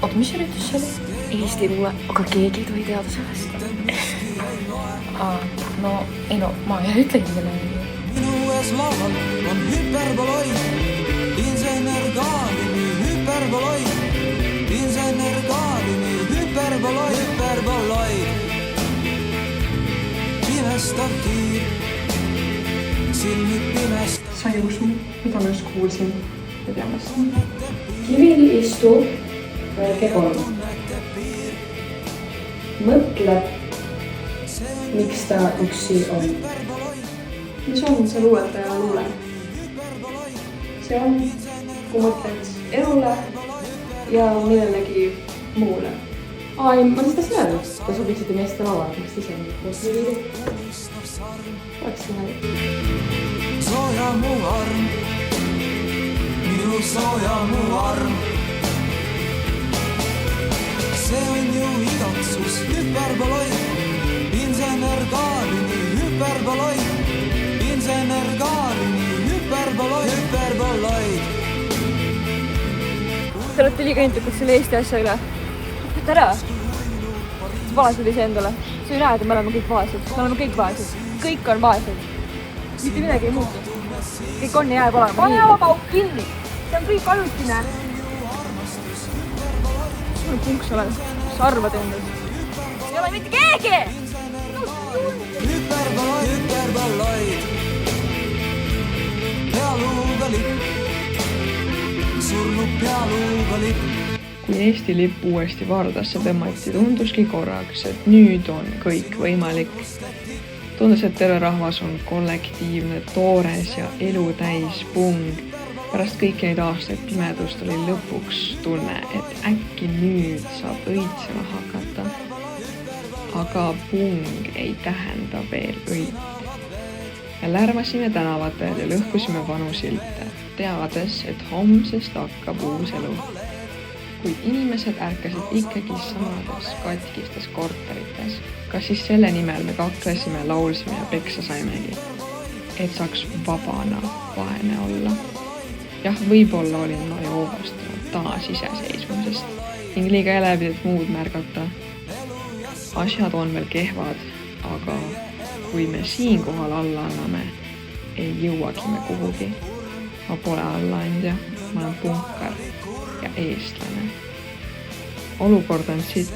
Oota, mis üritus see oli? Eesti luule, aga keegi ei tohi teada sellest. No, ei no, ma ei ütlegi selle. Minu ees laual on hüperboloid, insener Kaalini hüperboloid, insener Kaalini hüperboloid, hüperboloid. Pimestav kiir, silmid pimest. Sa ei usu, mida ma just kuulsin ja teamasin. Kivil istub väike kolm. Mõtleb, miks ta üksi on. Mis on see luuletaja luule? See on, kui mõtled elule ja millelegi muule. Ai, ma seda seal. Te sobiksite meeste lava, miks ise koos viidi? Oleks lähe. Sooja mu arm, minu sooja mu arm. See on ju igatsus hüperboloid, insener Kaalini hüperboloid, insener Kaalini hüperboloid, hüperboloid. Te olete liiga intukad selle Eesti asja üle. Võtta ära! See vaesed ise endale. Sa ei näe, et me oleme kõik vaesed. Me oleme kõik vaesed. Kõik on vaesed. Mitte midagi ei muutu. Kõik on ja jääb olema. Pane oma pauk kinni! See on kõik ajutine. Sul on punks oled. Sa arvad endast. Ei ole mitte keegi! Hüperboloid, hüperboloid. Pealuuga lipp, surnud pealuuga lipp. Kui Eesti lipp uuesti vardasse tõmmati, tunduski korraks, et nüüd on kõik võimalik. Tundus, et terve rahvas on kollektiivne, toores ja elu täis pung. Pärast kõiki neid aastaid pimedust oli lõpuks tunne, et äkki nüüd saab õitsema hakata. Aga pung ei tähenda veel õit. Ja lärmasime tänavatel ja lõhkusime vanu silte, teades, et homsest hakkab uus elu. Kuid inimesed ärkasid ikkagi samades katkistes korterites. Kas siis selle nimel me kaklesime, laulsime ja peksa saimegi, et saaks vabana vaene olla. Jah, võib-olla olin ma joovastunud taas iseseisvumisest ning liiga elevil muud märgata. Asjad on veel kehvad, aga kui me siinkohal alla anname, ei jõuagi me kuhugi. Ma pole allaandja, ma olen punkar ja eestlane. Olukord on sitt,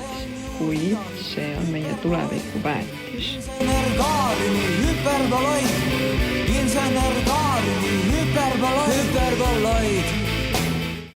kuid see on meie tuleviku päätis. Insener Kaalini hüperboloid, insener Kaalini hüperboloid, hüperboloid.